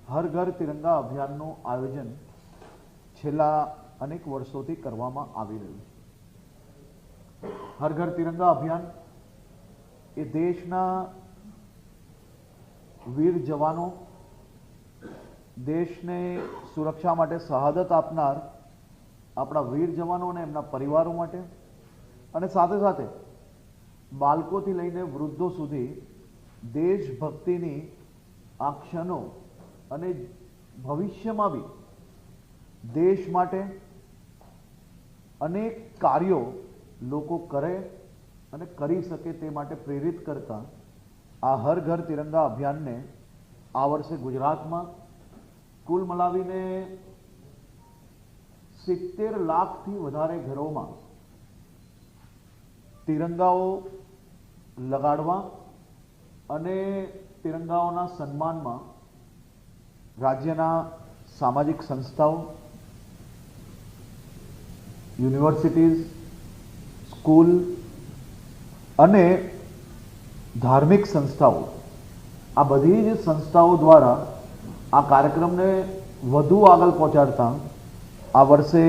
હર ઘર તિરંગા અભિયાનનું આયોજન છેલ્લા અનેક વર્ષોથી કરવામાં આવી રહ્યું છે। હર ઘર તિરંગા અભિયાન એ દેશના વીર જવાનો, દેશને સુરક્ષા માટે શહાદત આપનાર આપણા વીર જવાનો અને એમના પરિવારો માટે અને સાથે સાથે બાળકોથી લઈને વૃદ્ધો સુધી દેશભક્તિની આ ક્ષણો અને ભવિષ્યમાં બી દેશ માટે અનેક કાર્યો લોકો કરે અને કરી શકે તે માટે પ્રેરિત કરતા આ હર ઘર તિરંગા અભિયાનને આ વર્ષે ગુજરાતમાં કુલ મલાવીને 70 લાખથી વધારે ઘરોમાં તિરંગાઓ લગાડવા અને તિરંગાઓના સન્માનમાં રાજ્યના સામાજિક સંસ્થાઓ, યુનિવર્સિટીઝ, સ્કૂલ અને ધાર્મિક સંસ્થાઓ, આ બધી જ સંસ્થાઓ દ્વારા આ કાર્યક્રમને વધુ આગળ પહોંચાડતા આ વર્ષે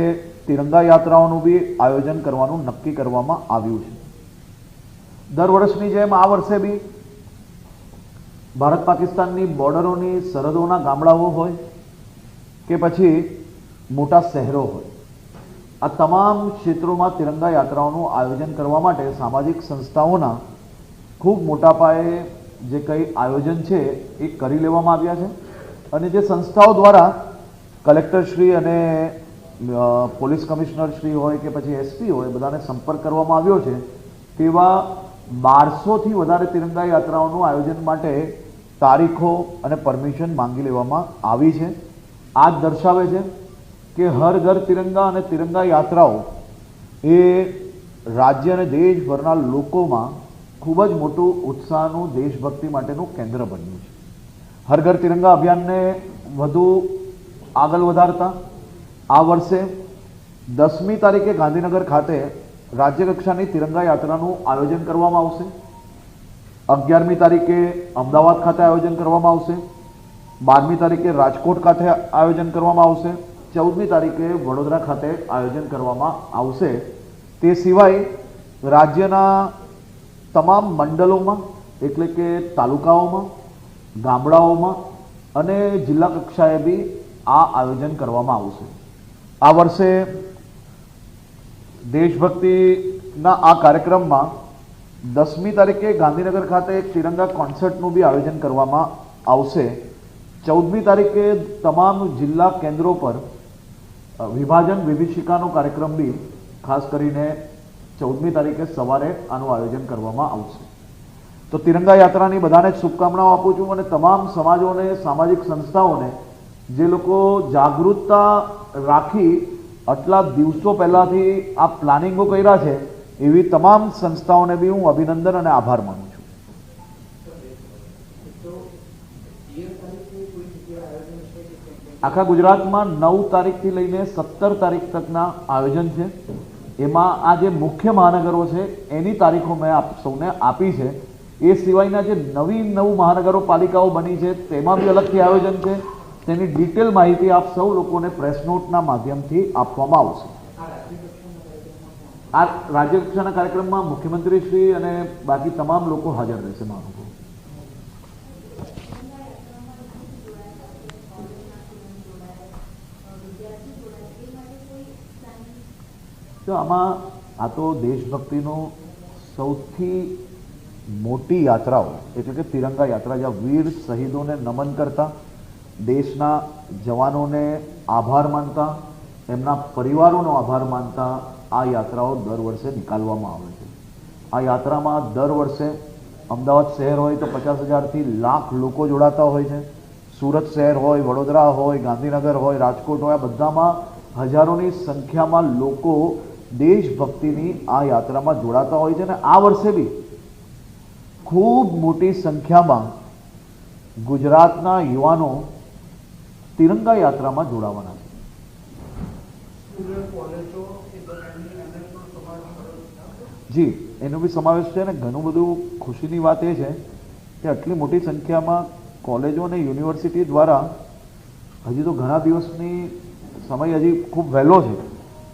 તિરંગા યાત્રાઓનું બી આયોજન કરવાનું નક્કી કરવામાં આવ્યું છે। દર વર્ષની જેમ આ વર્ષે બી ભારત પાકિસ્તાનની બોર્ડરોની સરહદોના ગામડાઓ હોય કે પછી મોટા શહેરો હોય, આ તમામ ક્ષેત્રોમાં તિરંગા યાત્રાઓનું આયોજન કરવા માટે સામાજિક સંસ્થાઓના ખૂબ મોટા પાયે જે કંઈ આયોજન છે એ કરી લેવામાં આવ્યા છે અને જે સંસ્થાઓ દ્વારા કલેક્ટરશ્રી અને પોલીસ કમિશનરશ્રી હોય કે પછી એસપી હોય બધાને સંપર્ક કરવામાં આવ્યો છે। તેવા 1200થી વધારે તિરંગા યાત્રાઓનું આયોજન માટે તારીખો અને પરમિશન માંગી લેવામાં આવી છે। આ જ દર્શાવે છે કે હર ઘર તિરંગા અને તિરંગા યાત્રાઓ એ રાજ્ય અને દેશભરના લોકોમાં ખૂબ જ મોટું ઉત્સાહનું દેશભક્તિ માટેનું કેન્દ્ર બન્યું છે। હર ઘર તિરંગા અભિયાનને વધુ આગળ વધારતા આ વર્ષે 10મી તારીખે ગાંધીનગર ખાતે રાજ્ય કક્ષાની તિરંગા યાત્રાનું આયોજન કરવામાં આવશે। 11મી તારીખે અમદાવાદ ખાતે આયોજન કરવામાં આવશે। 12મી તારીખે રાજકોટ ખાતે આયોજન કરવામાં આવશે। 14મી તારીખે વડોદરા ખાતે આયોજન કરવામાં આવશે। તે સિવાય રાજ્યના તમામ મંડળોમાં એટલે કે તાલુકાઓમાં, ગામડાઓમાં અને જિલ્લા કક્ષાએ બી આ આયોજન કરવામાં આવશે। આ વર્ષે દેશભક્તિના આ કાર્યક્રમમાં 10મી તારીખે ગાંધીનગર ખાતે એક તિરંગા કોન્સર્ટનું બી આયોજન કરવામાં આવશે। 14મી તારીખે તમામ જિલ્લા કેન્દ્રો પર વિભાજન વિભીષિકાનો કાર્યક્રમ બી ખાસ કરીને 14મી તારીખે સવારે આનું આયોજન કરવામાં આવશે। તો તિરંગા યાત્રાની બધાને શુભકામનાઓ આપું છું અને તમામ સમાજોને, સામાજિક સંસ્થાઓને જે લોકો જાગૃતતા રાખી આટલા દિવસો પહેલાંથી આ પ્લાનિંગો કર્યા છે એવી તમામ સંસ્થાઓને બી હું અભિનંદન અને આભાર માનું છું। આખા ગુજરાતમાં 9 તારીખથી લઈને 17 તારીખ તકના આયોજન છે। એમાં આ જે મુખ્ય મહાનગરો છે એની તારીખો મેં આપ સૌને આપી છે। એ સિવાયના જે નવી મહાનગરો પાલિકાઓ બની છે તેમાં બી અલગથી આયોજન છે। તેની ડિટેલ માહિતી આપ સૌ લોકોને પ્રેસ નોટના માધ્યમથી આપવામાં આવશે। આ રાજ્ય કક્ષાના કાર્યક્રમમાં મુખ્યમંત્રી શ્રી અને બાકી તમામ લોકો હાજર રહેશે। મહાનુભાવો, તો આમાં આ તો દેશભક્તિનો સૌથી મોટી યાત્રાઓ એટલે કે તિરંગા યાત્રા, જ્યાં વીર શહીદોને નમન કરતા, દેશના જવાનોને આભાર માનતા, એમના પરિવારોનો આભાર માનતા આ યાત્રાઓ દર વર્ષે નીકાળવામાં આવે છે। આ યાત્રામાં દર વર્ષે અમદાવાદ શહેર હોય તો 50,000થી લાખ લોકો જોડાતા હોય છે। સુરત શહેર હોય, વડોદરા હોય, ગાંધીનગર હોય, રાજકોટ હોય, આ બધામાં હજારોની સંખ્યામાં લોકો દેશભક્તિની આ યાત્રામાં જોડાતા હોય છે અને આ વર્ષે બી ખૂબ મોટી સંખ્યામાં ગુજરાતના યુવાનો તિરંગા યાત્રામાં જોડાવાના છે। જી, એનો બી સમાવેશ છે અને ઘણું બધું ખુશીની વાત એ છે કે આટલી મોટી સંખ્યામાં કોલેજો અને યુનિવર્સિટી દ્વારા હજી તો ઘણા દિવસની સમય હજી ખૂબ વહેલો છે,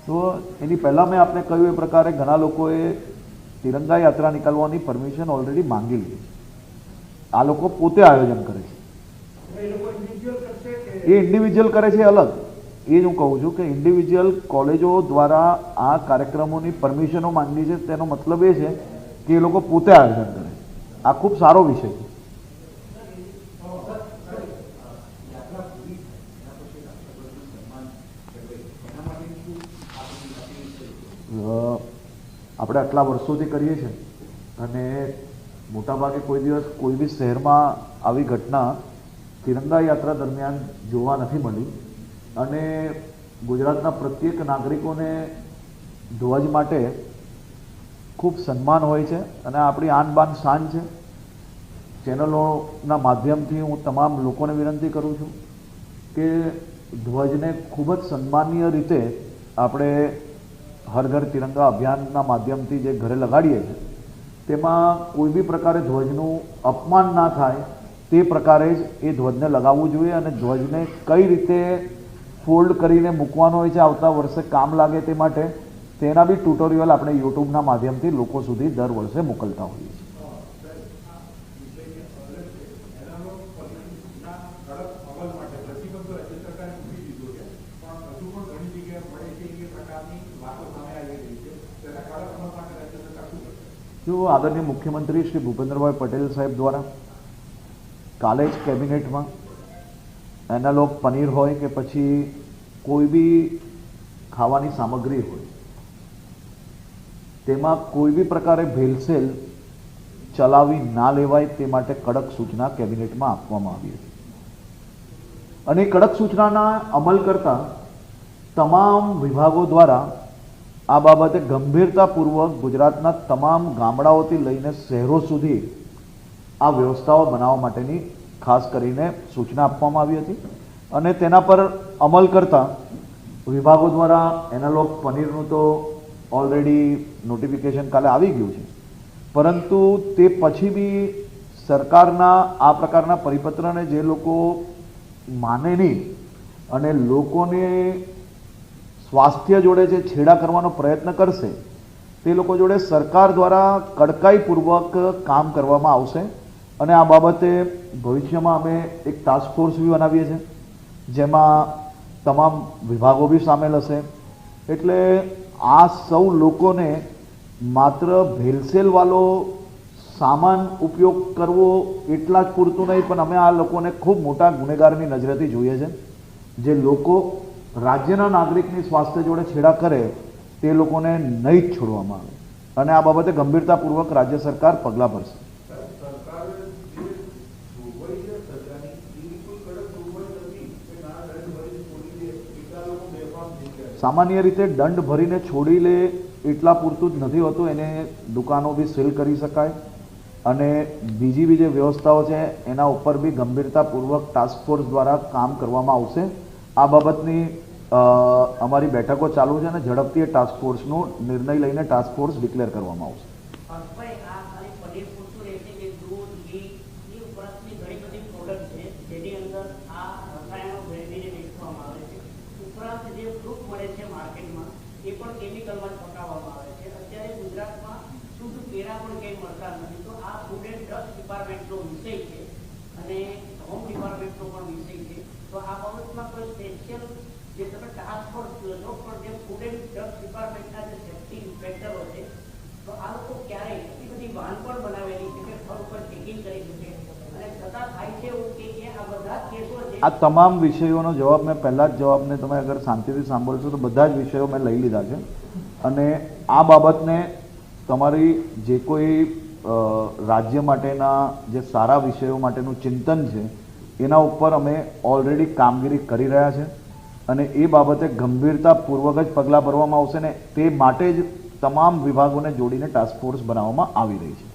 તો એની પહેલાં મેં આપને કહ્યું એ પ્રકારે ઘણા લોકોએ તિરંગા યાત્રા નીકળવાની પરમિશન ઓલરેડી માંગી લીધી છે. આ લોકો પોતે આયોજન કરે છે, એ ઇન્ડિવિજ્યુઅલ કરે છે અલગ. એ જ હું કહું છું કે ઇન્ડિવિજ્યુઅલ કોલેજો દ્વારા આ કાર્યક્રમોની પરમિશનો માંગી છે, તેનો મતલબ એ છે કે એ લોકો પોતે આયોજન કરે. આ ખૂબ સારો વિષય છે. આપણે આટલા વર્ષોથી કરીએ છીએ અને મોટાભાગે કોઈ દિવસ કોઈ બી શહેરમાં આવી ઘટના તિરંગા યાત્રા દરમિયાન જોવા નથી મળી. અને ગુજરાતના પ્રત્યેક નાગરિકોને ધ્વજ માટે ખૂબ સન્માન હોય છે અને આપણી આન બાન શાન છે. ચેનલોના માધ્યમથી હું તમામ લોકોને વિનંતી કરું છું કે ધ્વજને ખૂબ જ સન્માનીય રીતે આપણે હર ઘર તિરંગા અભિયાનના માધ્યમથી જે ઘરે લગાડીએ છીએ તેમાં કોઈ બી પ્રકારે ધ્વજનું અપમાન ના થાય તે પ્રકારે જ એ ધ્વજને લગાવવું જોઈએ. અને ધ્વજને કઈ રીતે ફોલ્ડ કરીને મૂકવાનો હોય છે આવતા વર્ષે કામ લાગે તે માટે તેના બી ટ્યુટોરિયલ આપણે યુટ્યુબના માધ્યમથી લોકો સુધી દર વર્ષે મોકલતા હોઈએ છીએ. જો આદરણીય મુખ્યમંત્રી શ્રી ભૂપેન્દ્રભાઈ પટેલ સાહેબ દ્વારા કાલે જ કેબિનેટમાં એનાલોગ પનીર હોય કે પછી કોઈ બી ખાવાની સામગ્રી હોય તેમાં કોઈ બી પ્રકારે ભેળસેળ ચલાવી ના લેવાય તે માટે કડક સૂચના કેબિનેટમાં આપવામાં આવી હતી. અને કડક સૂચનાના અમલ કરતા તમામ વિભાગો દ્વારા આ બાબતે ગંભીરતાપૂર્વક ગુજરાતના તમામ ગામડાઓથી લઈને શહેરો સુધી આ વ્યવસ્થાઓ બનાવવા માટેની ખાસ કરીને સૂચના આપવામાં આવી હતી. અને તેના પર અમલ કરતા વિભાગો દ્વારા એનાલોગ પનીરનું તો ઓલરેડી નોટિફિકેશન કાલે આવી ગયું છે, પરંતુ તે પછી બી સરકારના આ પ્રકારના પરિપત્રને જે લોકો માને નહીં અને લોકોને સ્વાસ્થ્ય જોડે જે છેડા કરવાનો પ્રયત્ન કરશે તે લોકો જોડે સરકાર દ્વારા કડકાઈપૂર્વક કામ કરવામાં આવશે. અને આ બાબતે ભવિષ્યમાં અમે એક ટાસ્ક ફોર્સ બી બનાવીએ છીએ જેમાં તમામ વિભાગો બી સામેલ હશે. એટલે આ સૌ લોકોને માત્ર ભેળસેળવાળો સામાન ઉપયોગ કરવો એટલા જ પૂરતું નહીં, પણ અમે આ લોકોને ખૂબ મોટા ગુનેગારની નજરેથી જોઈએ છે. જે લોકો રાજ્યના નાગરિકની સ્વાસ્થ્ય જોડે છેડા કરે તે લોકોને નહીં જ છોડવામાં આવે. અને આ બાબતે ગંભીરતાપૂર્વક રાજ્ય સરકાર પગલાં ભરશે. સામાન્ય રીતે દંડ ભરીને છોડી લે એટલા પૂરતું જ નથી હોતું, એને દુકાનો બી સીલ કરી શકાય અને બીજી જે વ્યવસ્થાઓ છે એના ઉપર બી ગંભીરતાપૂર્વક ટાસ્ક ફોર્સ દ્વારા કામ કરવામાં આવશે. આ બાબતની અમારી બેઠકો ચાલુ છે અને ઝડપથી ટાસ્ક ફોર્સનો નિર્ણય લઈને ટાસ્ક ફોર્સ ડિક્લેર કરવામાં આવશે. આ તમામ વિષયોનો જવાબ મેં પહેલા જ જવાબને તમે અગર શાંતિથી સાંભળશો તો બધા જ વિષયો મેં લઈ લીધા છે. અને આ બાબતને તમારી જે કોઈ રાજ્ય માટેના જે સારા વિષયો માટેનું ચિંતન છે એના ઉપર અમે ઓલરેડી કામગીરી કરી રહ્યા છે અને એ બાબતે ગંભીરતાપૂર્વક જ પગલાં ભરવામાં આવશે ને તે માટે જ તમામ વિભાગોને જોડીને ટાસ્ક ફોર્સ બનાવવામાં આવી રહી છે.